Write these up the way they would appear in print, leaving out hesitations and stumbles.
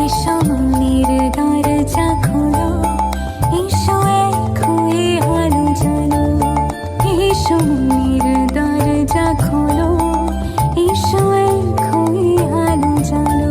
এসো মনের দরজা খোলো, এসো এক হয়ে আলো জ্বালো। এসো মনের দরজা খোলো, এসো এক হয়ে আলো জ্বালো।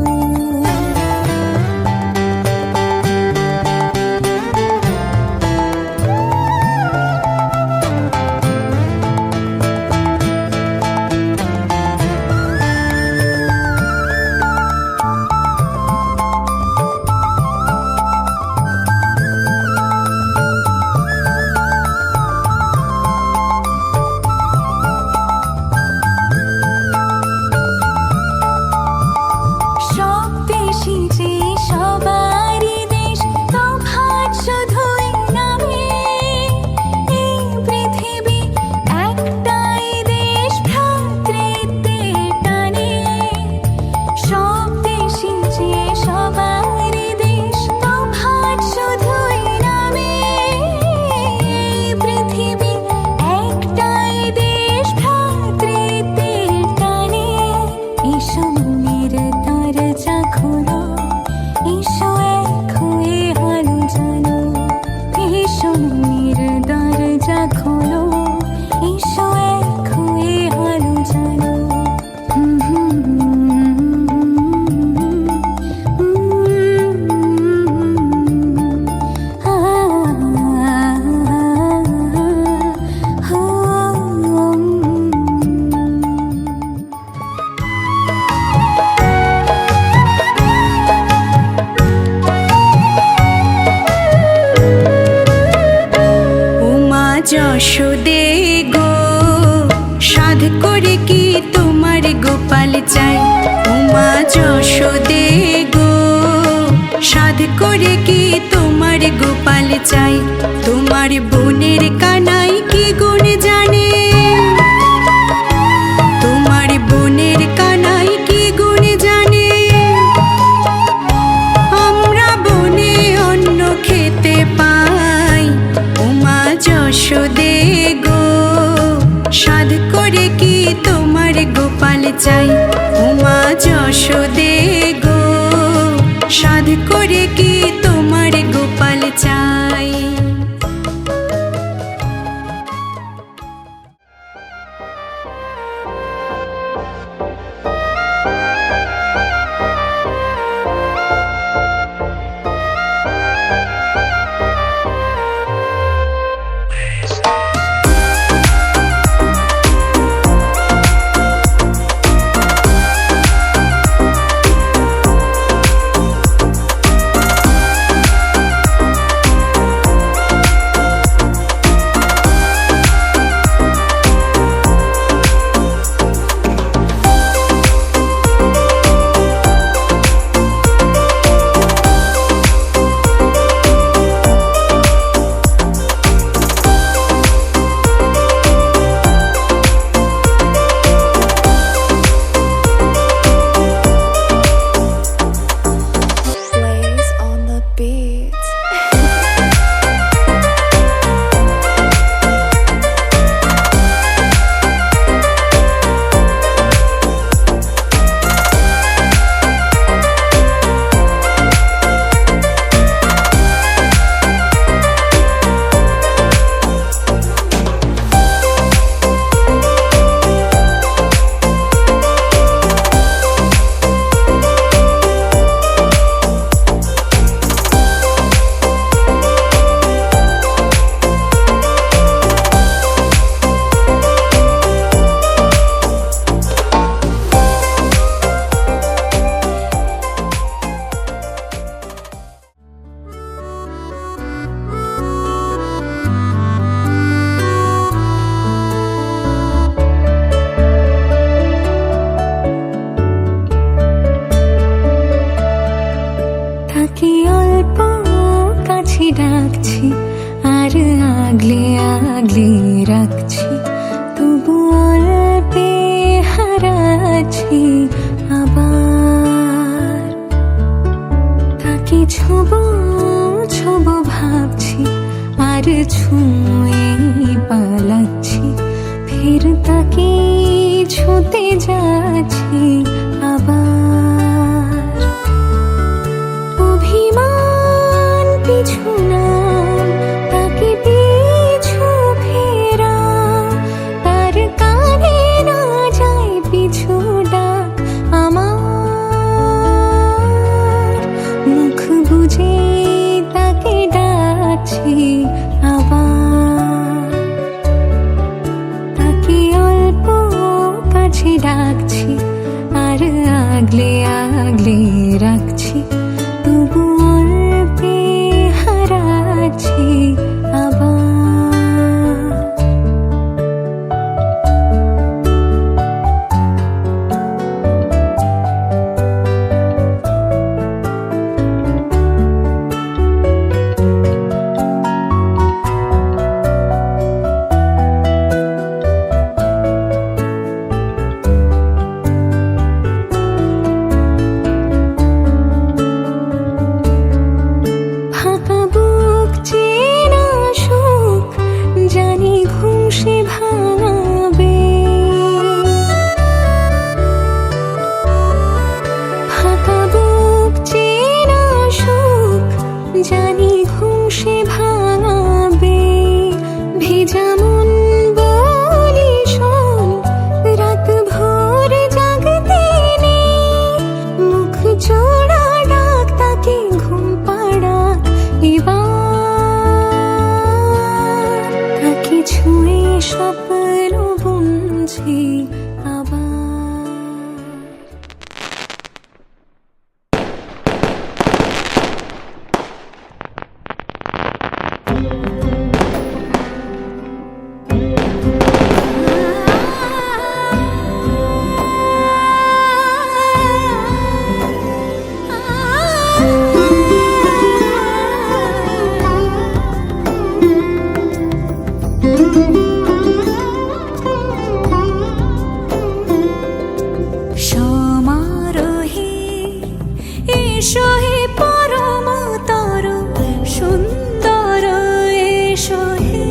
যশোদে গো, সাধ করে কি তোমার গোপাল চাই? উমা যশোদে গো, সাধ করে কি তোমার গোপাল চাই? তোমার বোনের কানাই কি গুণ জানে? তোমার বোনের কানাই কি গুণ জানে? আমরা বনে অন্ন খেতে পাই। উমা যশোদে গো, সাধ করে কি তোমার গোপাল চাই? উমা যশোদে গো, সাধ করে কি তোমার গোপাল চাই? ডাকছি আর আগলে আগলে রাখছি, তবু অল্পে হারাচ্ছি আবার। তাকে ছোবো ছোবো ভাবছি আর ছুঁয়ে পালাচ্ছি, ফের তাকে ছুঁতে যাচ্ছি আবার। ভাবছি আবার, তাকে অল্প কাছে ডাকছি আর আগলে আগলে রাখছি, তবু অল্পে হারাচ্ছি আবার। ফাঁকা বুক চেনা সুখ জানি ঘুম সে ভাঙাবে, ফাঁকা বুক চেনা সুখ জানি ঘুম সে ভাঙাবে। ভেজা মন বলি শোন, রাত ভোর জাগতে নেই, মুখ জোড়া ডাক তাকে ঘুম পাড়া এবার, তাকে ছুঁয়ে স্বপ্ন বুনছি আবার। সমারোহে এসো হে পরমতর সুন্দর, এসো হে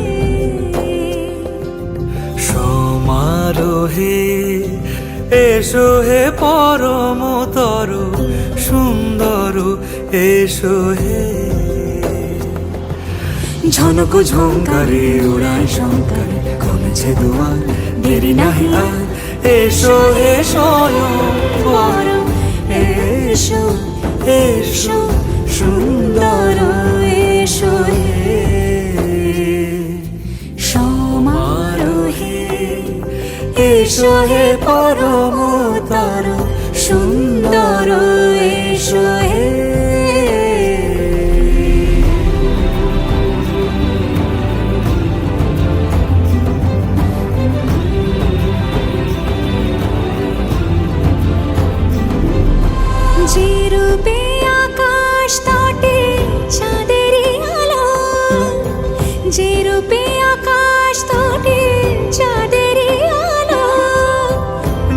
সমারোহে এসো হে পরমতর সুন্দর, এসো হে ঝনক ঝঙ্কারে উড়ায় শঙ্কারে কমেছে দুয়ার, দেরি নাহি আর এসো হে স্বয়ংবর, এসো এসো সুন্দর, এসো হে সমারোহে এসো হে পরমতর সুন্দর, এসো হে যে রূপে আকাশ তটে চাঁদেরই আলো, যে রূপে আকাশ তটে চাঁদেরই আলো,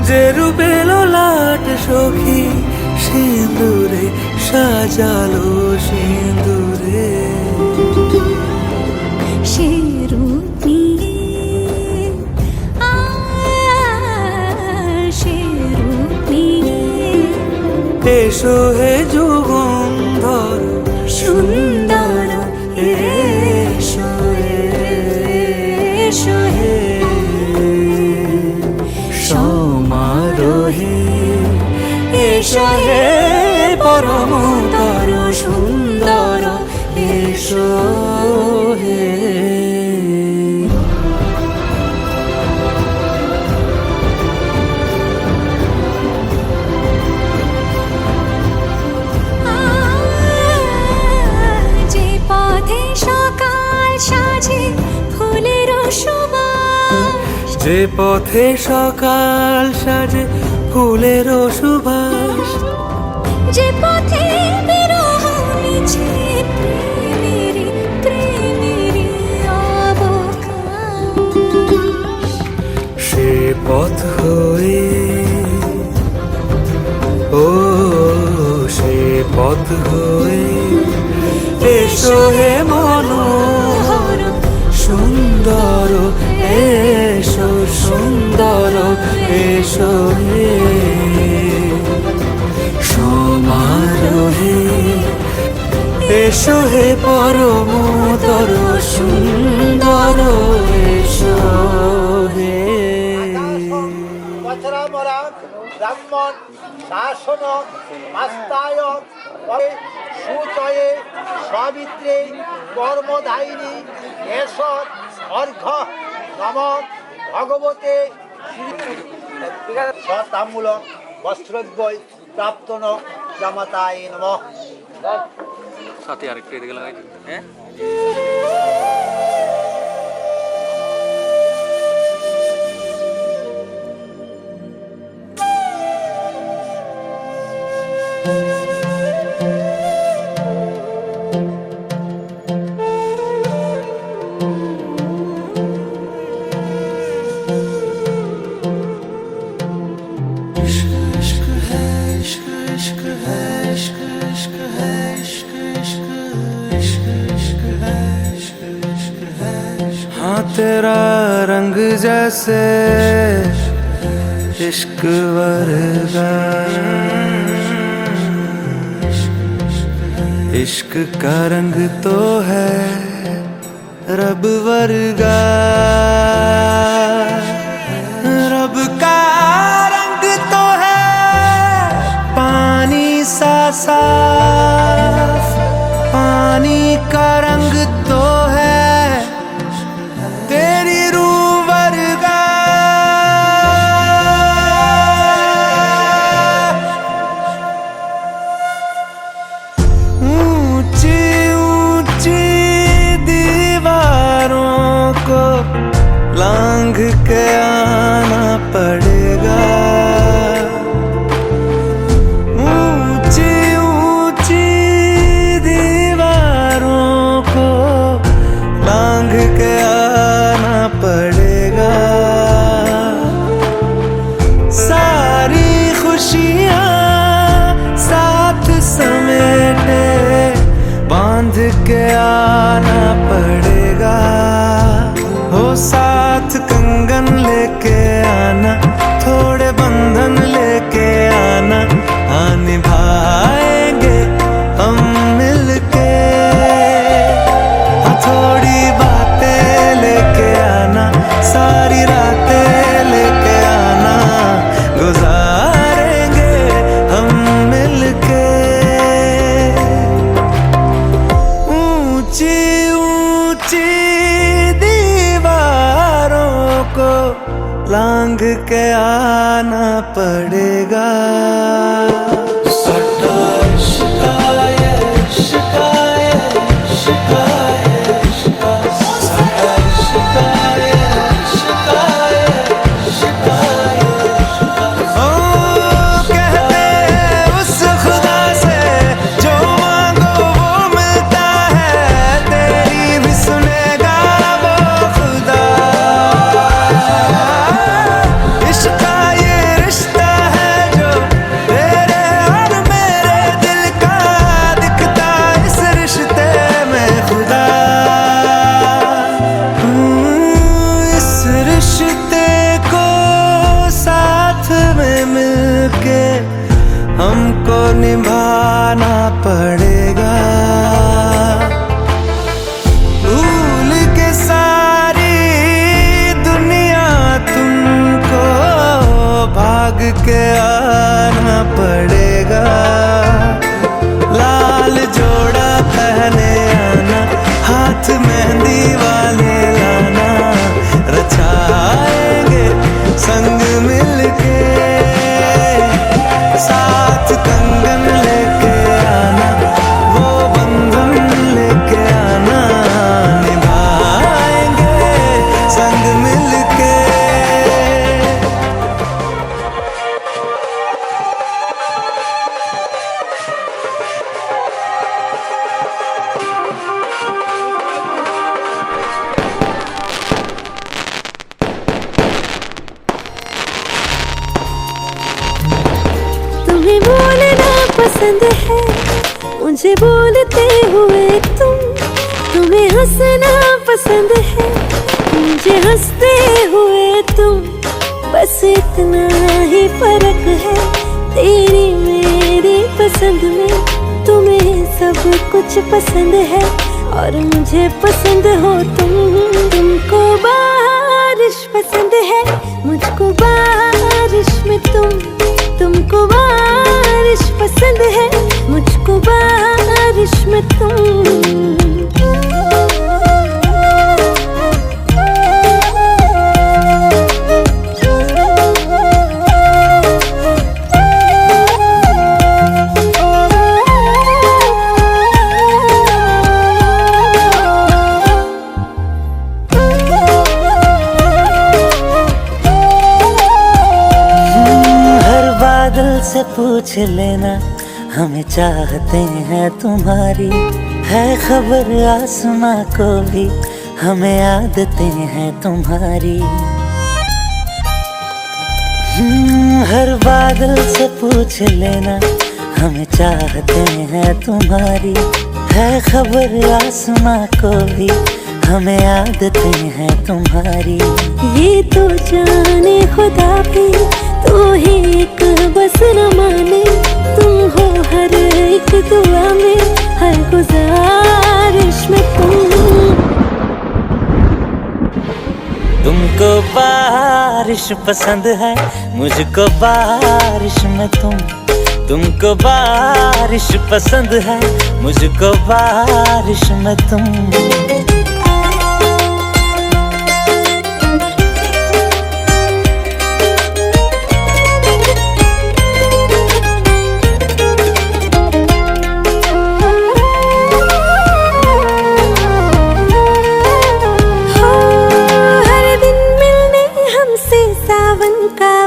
যে রূপে ললাট সখী সিঁদুরে সাজালো সিঁদুরে, সে রূপ নিয়ে সে রূপ নিয়ে এসো হে যুগন্ধর সুন্দর, এসো এসো হে সমারোহে এসো হে পরমতর সুন্দর, এসো হে যে পথে সকাল সাজে ফুলের সুবাস, যে পথে সকাল সাজে ফুলের সুবাস, যে পথে বিরহ মিছে প্রেমেরই প্রেমেরই অবকাশ, সে পথ হয়ে ও সে পথ হয়ে এসো হে মনোহর সুন্দর, এসো সুন্দর, এসো হে সমারোহে এসো হে পরমতর সুন্দর, এসো হে What's up, Morak? ব্রাহ্মণ শাসন মাস্তায়ক সুচয়ে সাবিত্রী কর্মধায়িনী এসব অর্ঘ নম ভগবতে তাম্বূলম বস্ত্রদ্বয় প্রাপ্তন জামাতায় নমঃ। সাথে আরেকটু এদিকে লাগাই দিন, হ্যাঁ। हाँ तेरा रंग जैसे इश्क वर्गा, इश्क का रंग तो है रब वर्गा, रब का रंग तो है पानी सा साफ, पानी का रंग तो है तेरी रूह वर्गा। ऊंची ऊंची दीवारों को लांघ के आना पड़ेगा, ऊंची ऊंची दीवारों को लांघ के आना पड़ेगा। सारी खुशियाँ साथ समेटे बांध के आना पड़ेगा, हो साथ कंगन लेके आना, थोड़े बंधन लेके आना, हाँ निभाएंगे हम मिलके, हाँ थोड़ी बातें लेके आना, सारी रातें लेके आना, गुजारेंगे हम मिलके। ऊंची ऊंची दीवारों को लांघ के आना पड़ेगा। हमको निभाना पड़ेगा, भूल के सारी दुनिया तुमको भाग के आना पड़ेगा। लाल जोड़ा पहने आना, हाथ मेहंदी वाले लाना, रचाएंगे संग मिलके, साथ कंगन लेके आना, वो बंधन लेके आना, निभाएंगे संग मिलके। तुम्हें बोलना पसंद है मुझे बोलते हुए तुम्हें हंसना पसंद है मुझे हंसते हुए तुम, बस इतना ही फर्क है तेरी मेरी पसंद में। तुम्हें सब कुछ पसंद है और मुझे पसंद हो तुमको बारिश पसंद है मुझको बारिश में तुम तुमको बारिश पसंद है, मुझको बारिश में तुम। बादल से पूछ लेना हमें चाहते हैं तुम्हारी, है खबर आसमां को भी हमें आदतें हैं तुम्हारी। हर बादल से पूछ लेना हमें चाहते हैं तुम्हारी, है खबर आसमां को भी हमें आदतें हैं तुम्हारी। ये तो जाने खुदा भी तू ही एक बस न माने, तुम हो हर एक दुआ में, हर गुजारिश में तुम। तुमको बारिश पसंद है, मुझको बारिश में तुम। तुमको बारिश पसंद है, मुझको बारिश में तुम।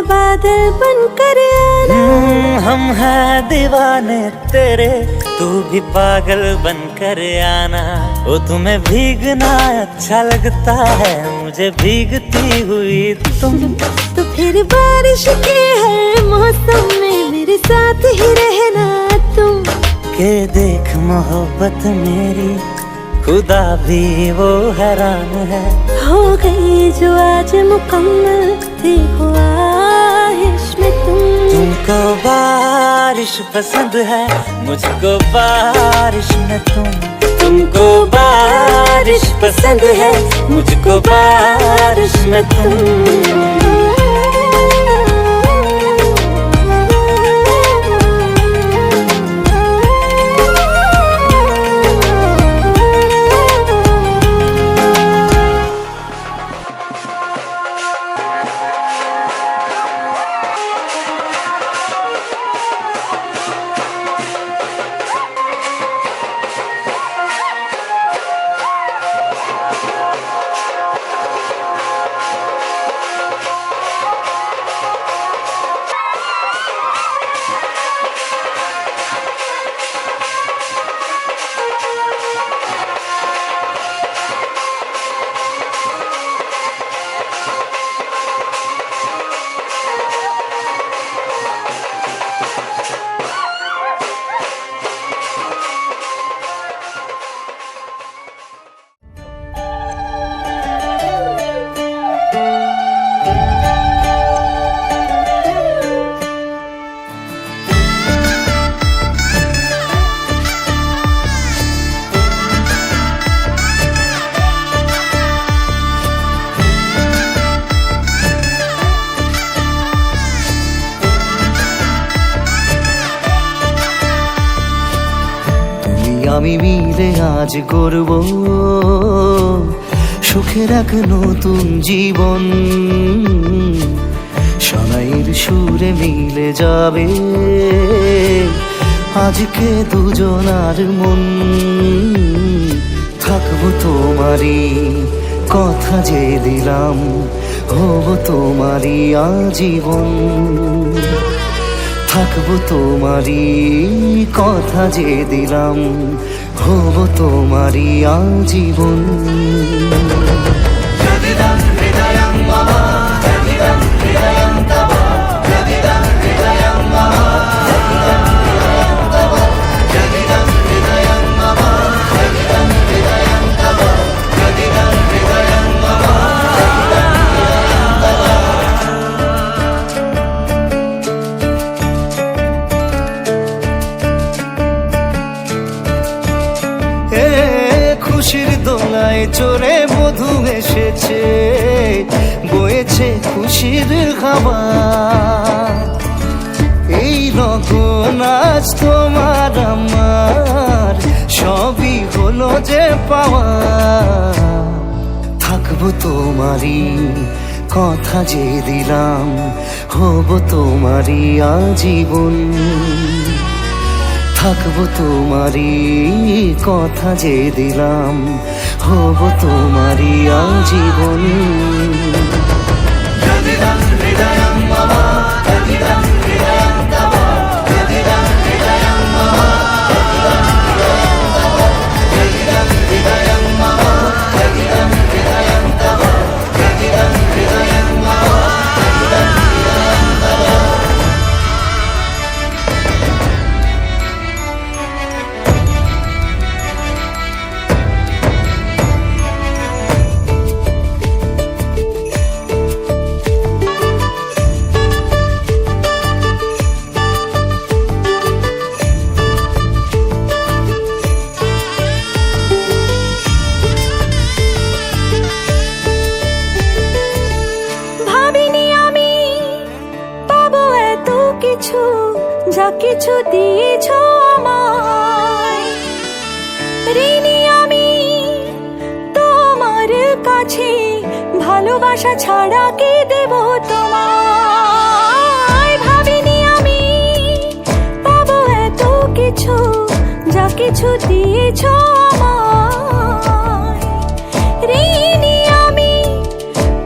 बादल बनकर आना, हम हैं दीवाने तेरे, तू भी पागल बनकर आना। ओ तुम्हें भीगना अच्छा लगता है, मुझे भीगती हुई तुम। तो फिर बारिश के हर मौसम में मेरे साथ ही रहना तुम। के देख मोहब्बत मेरी खुदा भी वो हैरान है, हो गई जो आज मुकम्मल थी ख्वाहिश में तुम। तुमको बारिश पसंद है, मुझको बारिश में तुम। तुमको बारिश पसंद है, मुझको बारिश में तुम। আমি মিলে আজ গড়ব সুখের এক নতুন জীবন। শোনাইয়ের সুরে মিলে যাবে আজকে দুজনার মন। থাকবো তোমারই কথা যে দিলাম, হব তোমারই আজীবন। থাকবো তোমারই কথা যে দিলাম, হব তোমারই আজীবন। খুশির দোলায় চড়ে মধু এসেছে, বয়েছে খুশির খাবার। লগন আজ তোমার আমার, সবই হলো যে পাওয়া। থাকবো তোমারই কথা যে দিলাম, হব তোমারই আজীবন। থাকবো তোমারই কথা যে দিলাম, হব তোমারই আজীবন। ভাবিনি আমি পাবো এত কিছু, যা কিছু দিয়েছ আমায়। ঋণী আমি তোমার কাছে, ভালোবাসা ছাড়া কি দেব তোমায়। ভাবিনি আমি পাবো এত কিছু, যা কিছু দিয়েছ আমায়। ঋণী আমি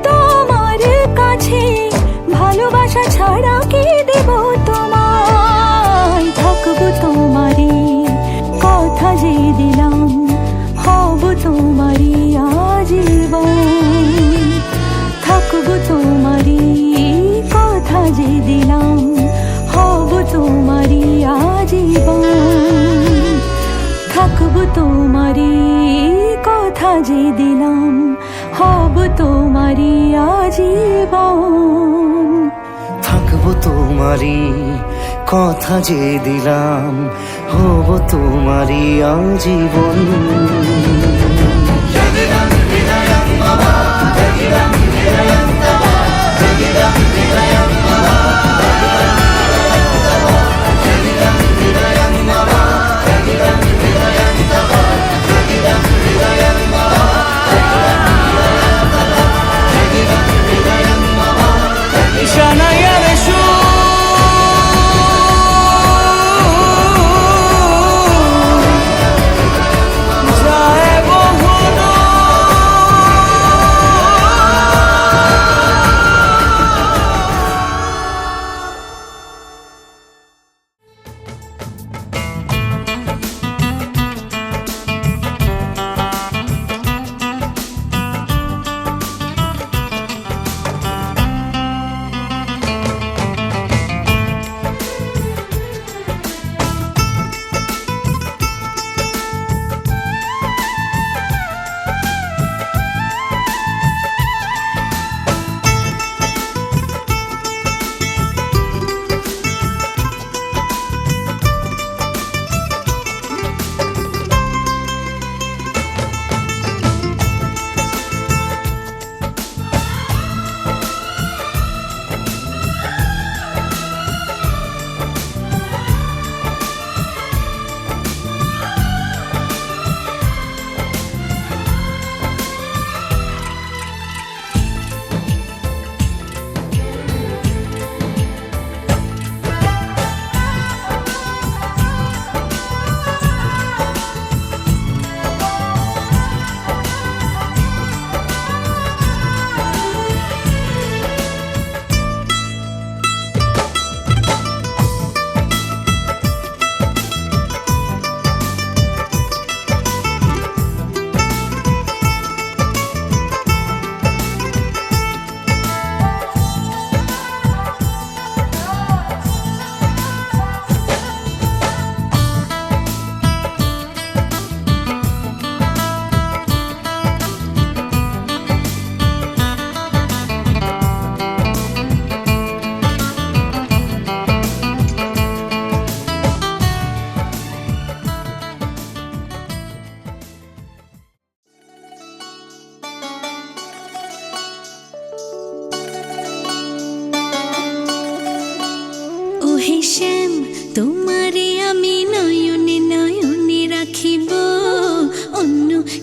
তোমার কাছে, ভালোবাসা ছাড়া কি দেব তোমায়। থাকবো তোমারই কথা যে দিলাম, হব তোমারই আজীবন। থাকবো তোমারই কথা যে দিলাম, হব তোমারই আজীবন। থাকবো তোমারই কথা যে দিলাম, হব তোমারই আজীবন। থাকবো তোমারই কথা যে দিলাম, হব তোমারই আজীবন।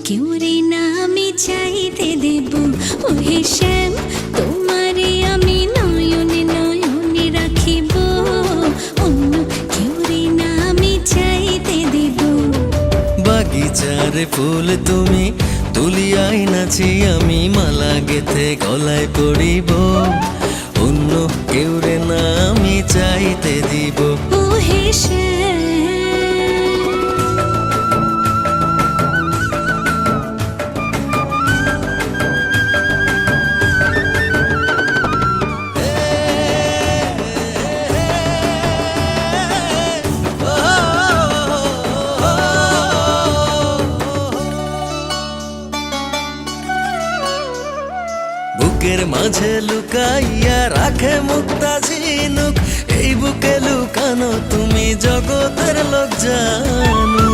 কেউ রে না আমি চাইতে দেব ও হে শ্যাম তোমারে আমি নয়নে নয়নে রাখিব অন্য কেউ রে না আমি চাইতে দেব বাগিচারে ফুল তুমি তুলিয়াই নাছি আমি মালা গেথে গলায় পড়িব অন্য কেউ রে না আমি চাইতে দিব ও হে শ্যাম বুকের মাঝে লুকাইয়া রাখে মুক্তা ঝিনুক এই বুকে লুকানো তুমি জগতের লোক জানো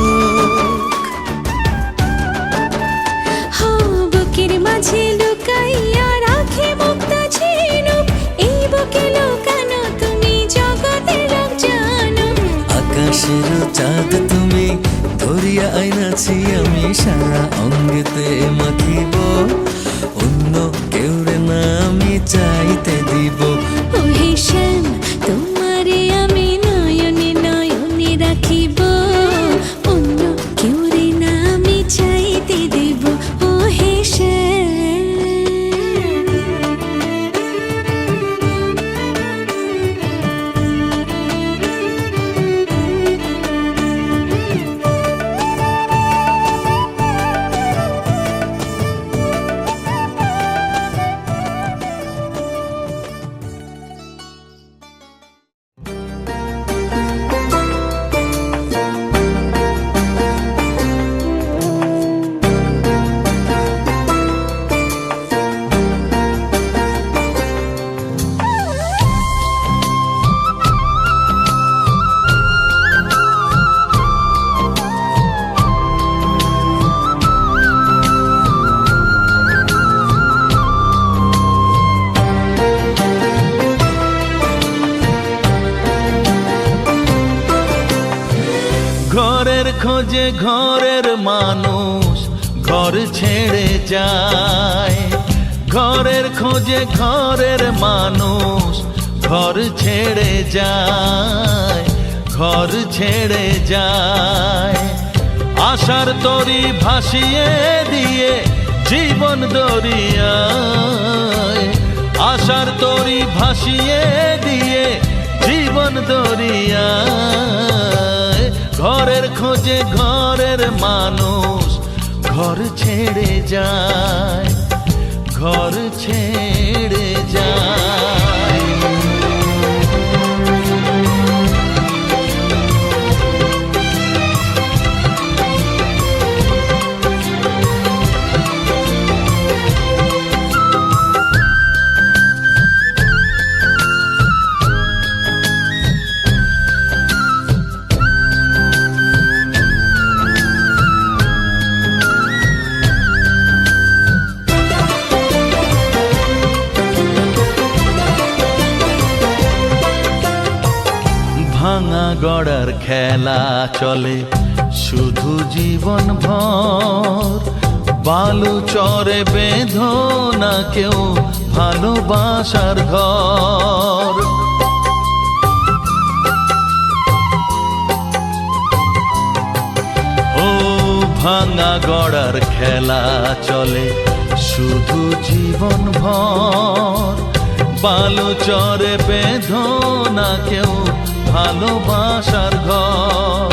বুকের মাঝে লুকাইয়া রাখে মুক্তা ঝিনুক এই বুকে লুকানো তুমি জগতের লোক জানো আকাশের চাঁদ তুমি ধরিয়া আইনাছি আমি সারা অঙ্গেতে মাখিব অন্য কেউ রে না আমি চাইতে দিব ও হে শ্যাম তোমারে আমি নয়নে নয়নে রাখিব অন্য কেউ রে না আমি চাইতে দেব ও হে শ্যাম ঘরের খোঁজে ঘরের মানুষ ঘর ছেড়ে যায় ঘরের খোঁজে ঘরের মানুষ ঘর ছেড়ে যায় ঘর ছেড়ে যায় আশার তরি ভাসিয়ে দিয়ে জীবন দরিয়ায় আশার তরি ভাসিয়ে দিয়ে জীবন দরিয়ায় ঘরের খোঁজে ঘরের মানুষ ঘর ছেড়ে যায় ঘর ছেড়ে যায় ভাঙা গড়ার খেলা চলে শুধু জীবন ভর বালু চরে বেঁধো না কেউ ভালোবাসার ঘর ও ভাঙা গড়ার খেলা চলে শুধু জীবন ভর বালু চরে বেঁধো না কেউ ভালোবাসার ঘর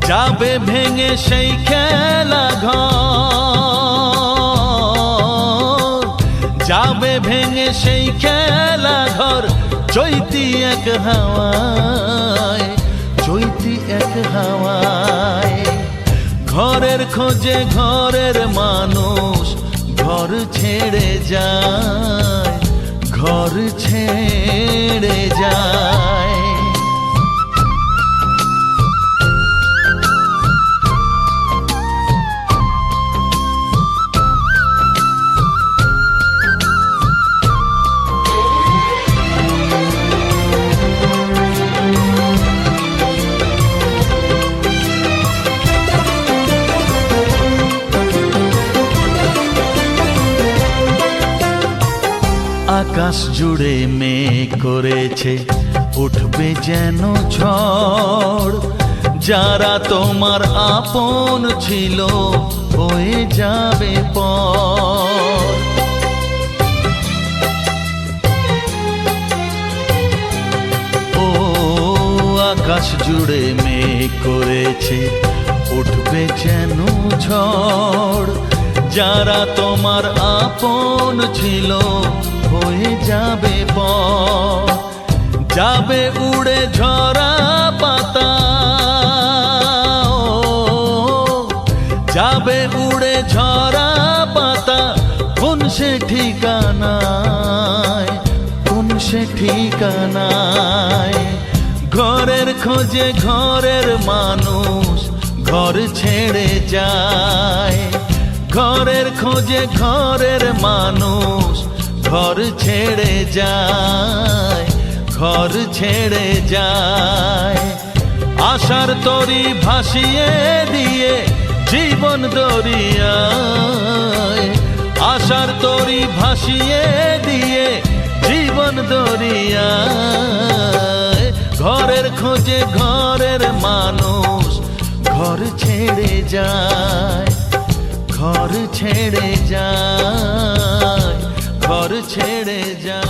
যাবে ভেঙে সেই খেলা ঘর যাবে ভেঙে সেই খেলা ঘর চৈতি এক হাওয়ায় চৈতি এক হাওয়ায় ঘরের খোঁজে ঘরের মানুষ ঘর ছেড়ে যায় ঘর ছেড়ে যায় আকাশ জুড়ে মেঘ করেছে উঠবে যেন ঝড়, যারা তোমার আপন ছিল হয়ে যাবে পর। ও আকাশ জুড়ে মেঘ করেছে উঠবে যেন ঝড়, যারা তোমার আপন ছিল হয়ে যাবে পর। যাবে উড়ে ঝরা পাতা, যাবে উড়ে ঝরা পাতা, কোন সে ঠিকানায়, কোন সে ঠিকানায়। ঘরের খোঁজে ঘরের মানুষ ঘর ছেড়ে যায়, ঘরের খোঁজে ঘরের মানুষ ঘর ছেড়ে যায়, ঘর ছেড়ে যায়। আশার তরি ভাসিয়ে দিয়ে জীবন দরিয়ায়, আশার তরি ভাসিয়ে দিয়ে জীবন দরিয়ায়। ঘরের খোঁজে ঘরের মানুষ ঘর ছেড়ে যায়, ঘর ছেড়ে যায়, ঘর ছেড়ে যায়।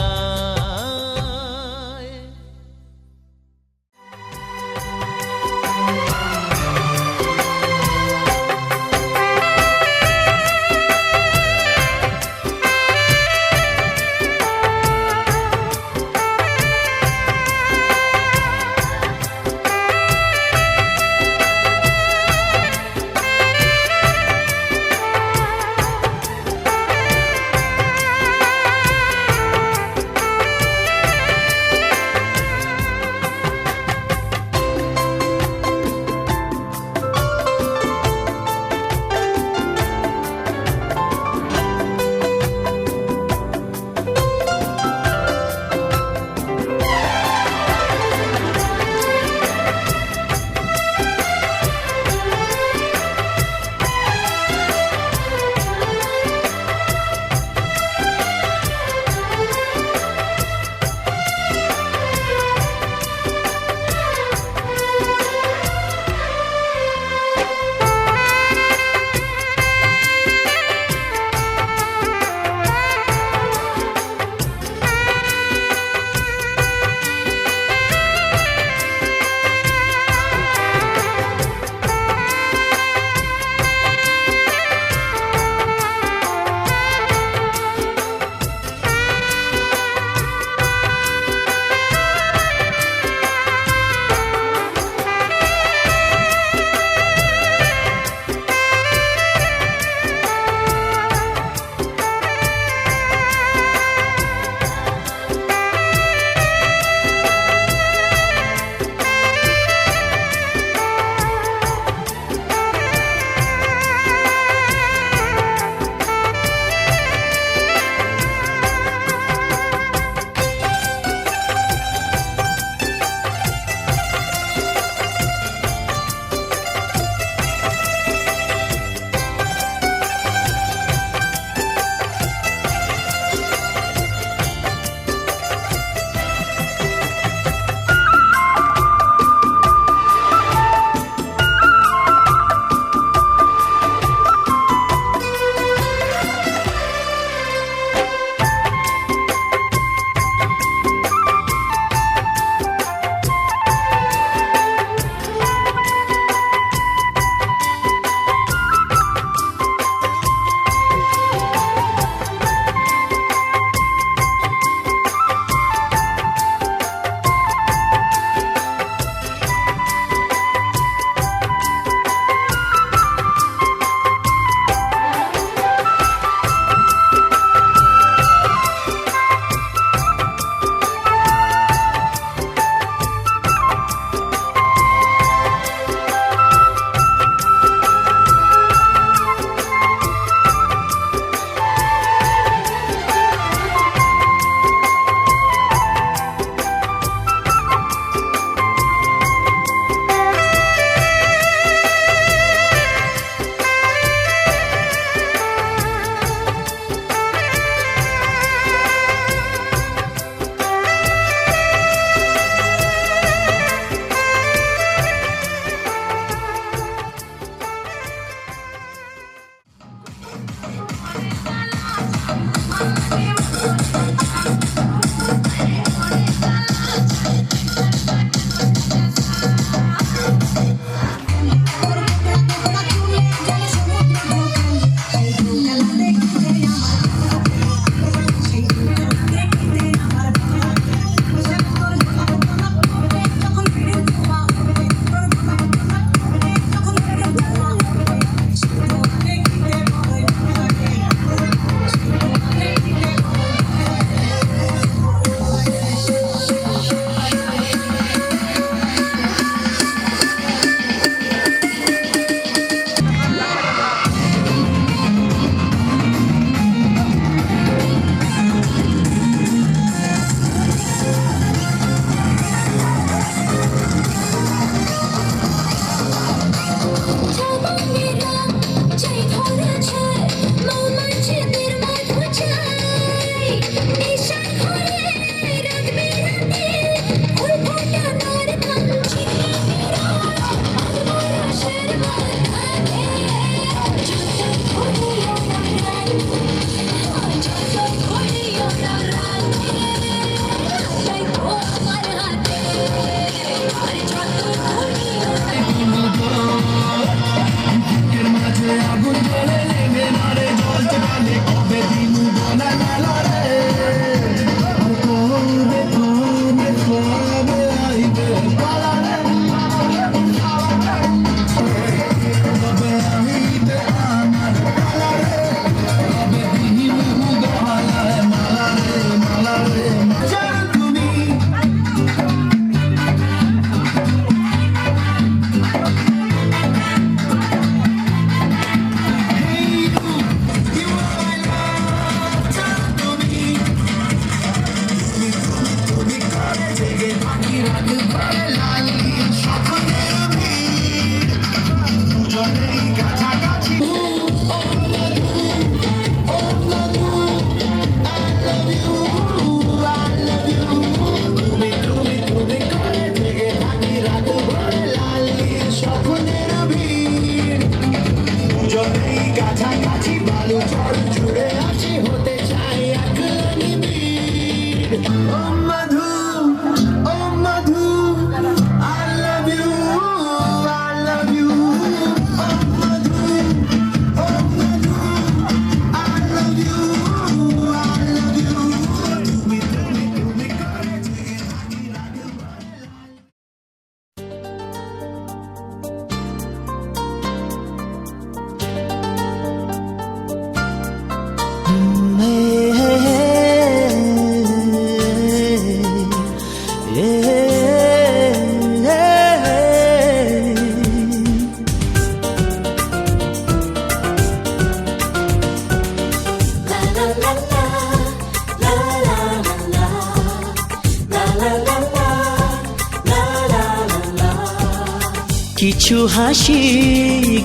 কিছু হাসি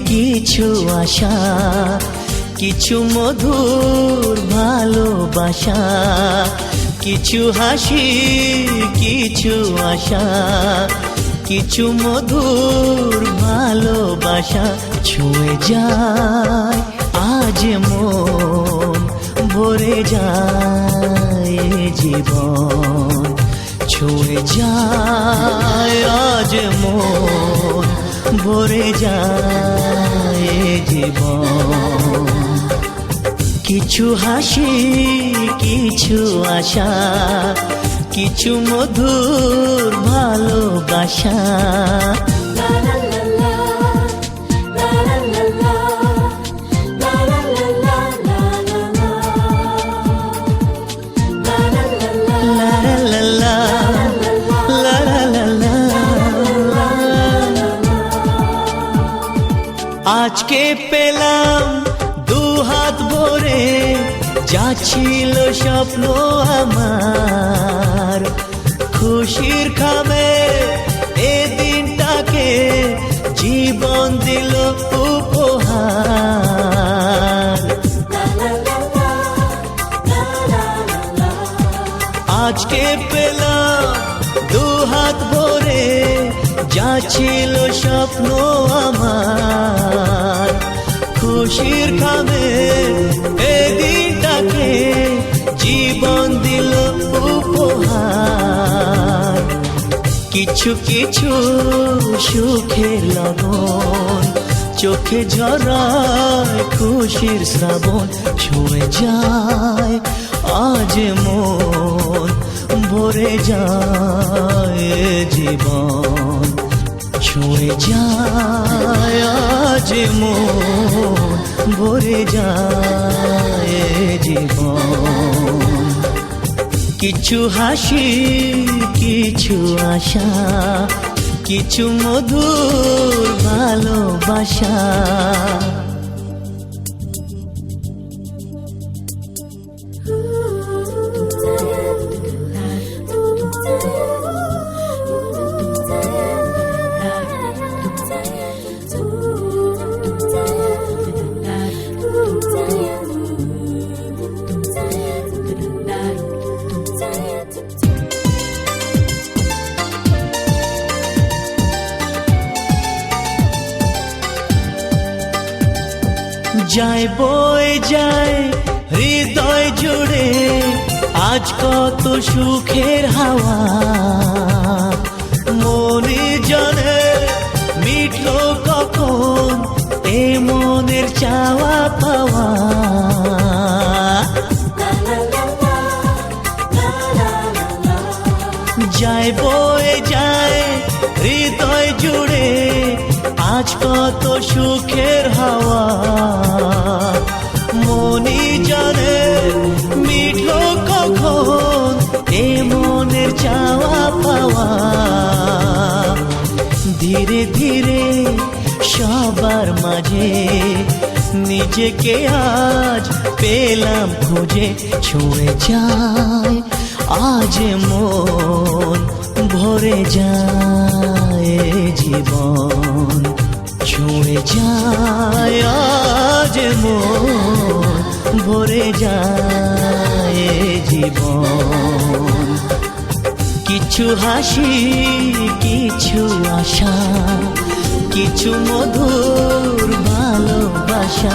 কিছু আশা কিছু মধুর ভালোবাসা কিছু হাসি কিছু আশা কিছু মধুর ভালোবাসা ছুঁয়ে যায় আজ মন ভরে যায় জীবন ছুঁয়ে যায় আজ মন ভরে যায় জীবন কিছু হাসি কিছু আশা কিছু মধুর ভালোবাসা আজকে পেলাম দু হাত ভরে যা ছিল স্বপ্ন আমার খুশির খামে এ দিনটাকে জীবন দিল উপহার আজকে পেলাম দু হাত ভরে যা ছিল স্বপ্ন আমার খুশির খামে এ দিনটাকে জীবন দিল উপহার কিছু কিছু সুখের লগন চোখে ঝরায় খুশির শ্রাবণ ছুঁয়ে যায় আজ মন ভরে যায় জীবন ছুঁয়ে যায় আজ মন ভরে যায় জীবন কিছু হাসি কিছু আশা কিছু মধুর ভালোবাসা যায় বয়ে যায় হৃদয় জুড়ে আজ কত সুখের হাওয়া মনে জানে মিটলো কখন এ মনের চাওয়া পাওয়া যায় বয়ে যায় হৃদয় জুড়ে আজ কত সুখের হাওয়া মনি জানে মিটলো কখন এ মনের চাওয়া পাওয়া ধীরে ধীরে সবার মাঝে নিজেকে আজ পেলাম খুঁজে ছুঁয়ে যায় আজ মন ভরে যায় জীবন ছুঁয়ে যায় আজ মন ভরে যায় জীবন কিছু হাসি কিছু আশা কিছু মধুর ভালোবাসা आशा।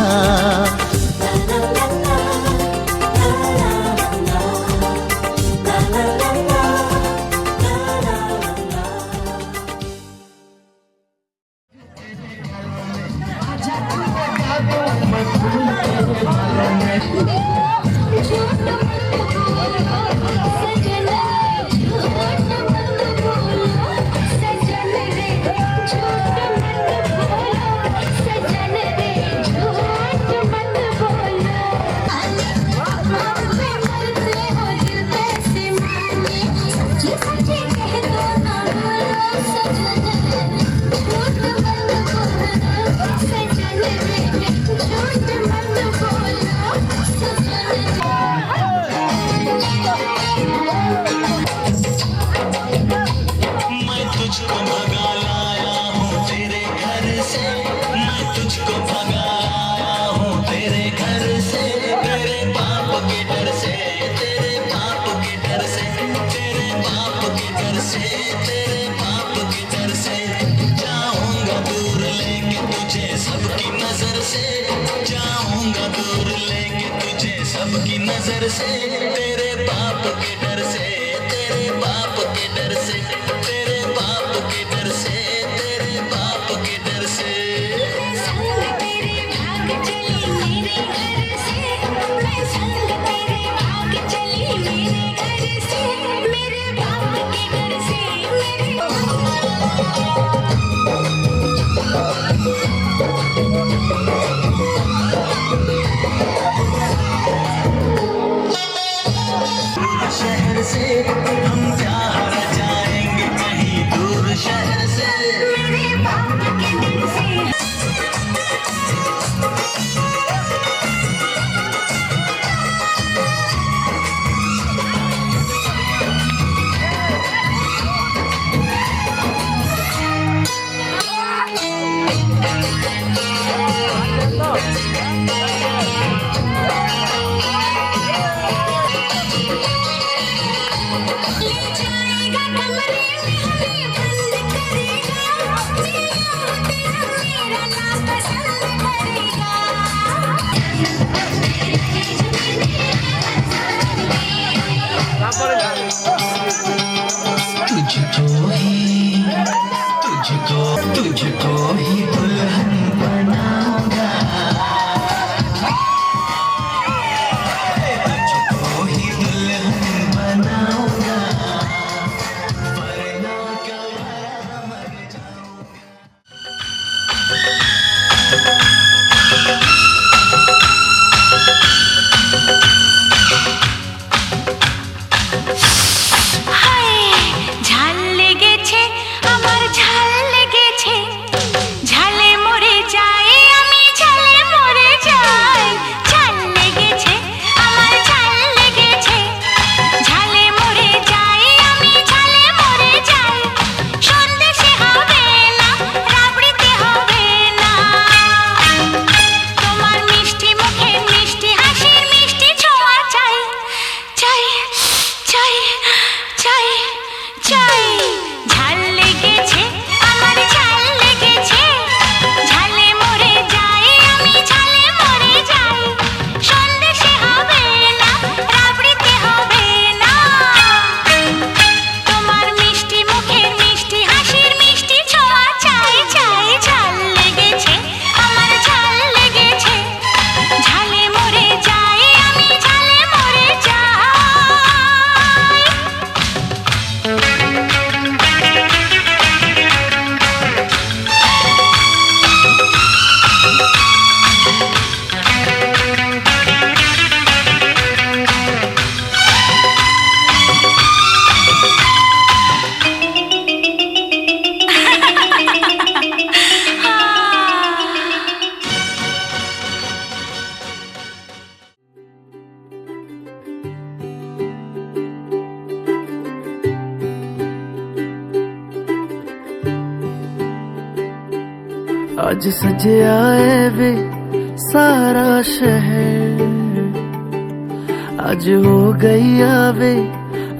सबकी नजर से तेरे बाप के डर से, तेरे बाप के डर से, तेरे बाप के डर से, तेरे बाप के डर से। संग तेरे भाग चली मेरे घर से, मैं संग तेरे भाग चली मेरे घर से, मेरे बाप के डर से, मेरे शहर से हम प्यार जाएंगे कहीं दूर शहर से, मेरे बाप के डर से। तुझको ही दुल्हन बनाऊंगा, तुझको ही दुल्हन बनाऊंगा, वरना कब मर जाऊंगा। ঝাল লেগেছে আমার, ঝাল লেগেছে, ঝালে মরে যাই আমি, ঝালে মরে যাই। ঝাল লেগেছে আমার, ঝাল লেগেছে, ঝালে মরে যাই আমি, ঝালে মরে যাই। সন্দেশে হবে না, রাবড়িতে হবে না, তোমার মিষ্টি মুখের মিষ্টি হাসির মিষ্টি ছোঁয়া চাই, চাই, চাই, চাই, চাই। ঝাল লেগেছে আমার, ঝাল লেগেছে, ঝালে মরে যাই আমি, ঝালে মরে যাই। সন্দেশে হবে না, রাবড়িতে হবে না, তোমার মিষ্টি মুখের মিষ্টি হাসির মিষ্টি ছোঁয়া চাই, চাই। ঝাল লেগেছে আমার, ঝাল লেগেছে, ঝালে মরে যাই আমি, ঝালে মরে যাই। आज सजया है वे सारा शहर, आज हो गई आवे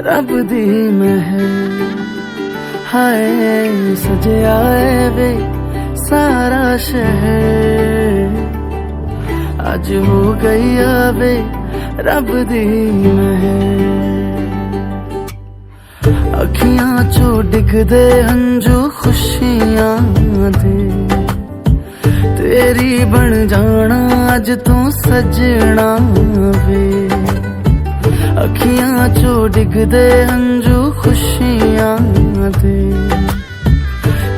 रब दी महर। हाय सजया है वे सारा शहर, अज हो गई आवे रब दी महर। अखियां चो डिगदे हंजू खुशियां दे, तेरी बन जाना अज तू सजना वे। अखियां चो डिगदे हंजू खुशियां दे,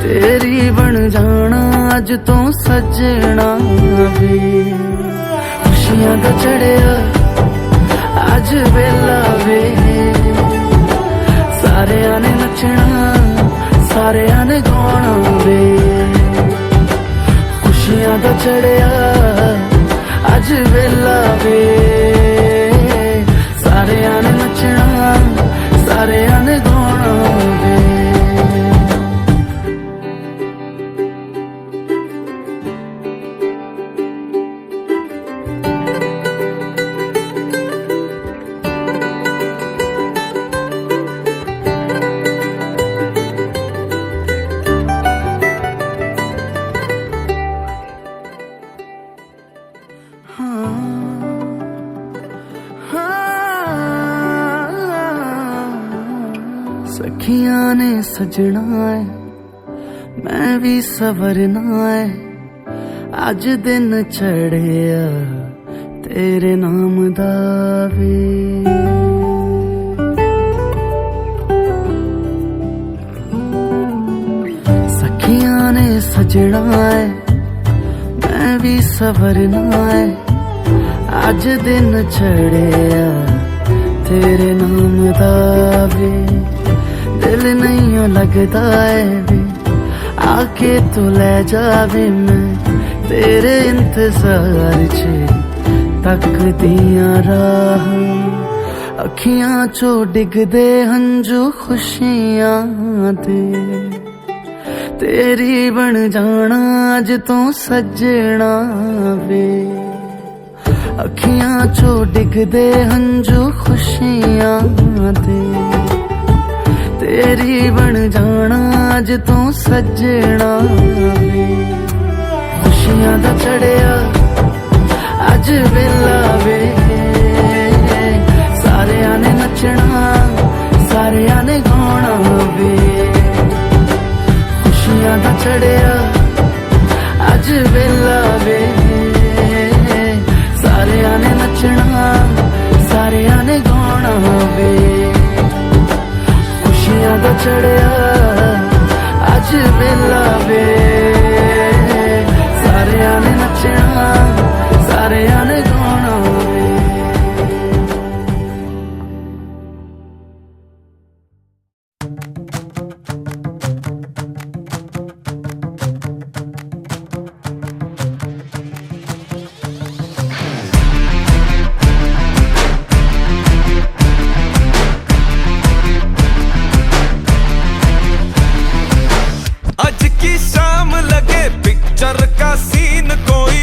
तेरी बन जाना अज तू सजना वे। खुशियां दा चढ़िया अज वेला वे, सारियां ने नचना सारियां ने गाना वे। खुशियां दा चढ़िया अज वेला वे, सारियां ने नचना सारियां ने गाना वे। सखियां ने सजना है मैं भी सवरना है, अज दिन चढ़िया तेरे नाम दा वे। सखियां ने सजना है मैं भी सवरना है, अज दिन चढ़िया तेरे नाम दा वे। दिल नहीं लगता है वे, आके तू ले जावे मैं तेरे इंतजार च तक दिया राह। अखियां चो डिगदे हंजू खुशियां दे, तेरी बन जाना अज तू सजना वे। अखियां चो डिगदे हंजू खुशियां दे, तेरी बन जाना अज तू सजना वे। खुशियां दा चढ़िया अज वेला वे, सारियां ने नचना सारियां ने गाना वे। खुशियां दा चढ़िया अज वेला वे, सारियां ने नचना सारियां ने गाना वे। खुशियां दा चढ़िया अज वेला वे, सारियां ने नचना सारियां ने गाना वे। पिक्चर का सीन कोई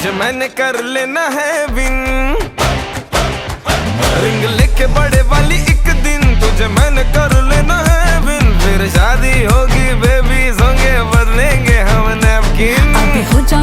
तुझे मैंने कर लेना है विन, रिंग लेके बड़े वाली एक दिन तुझे मैंने कर लेना है विन। फिर शादी होगी बेबी, होंगे बदलेंगे हम नैपकिन। अबे हो जा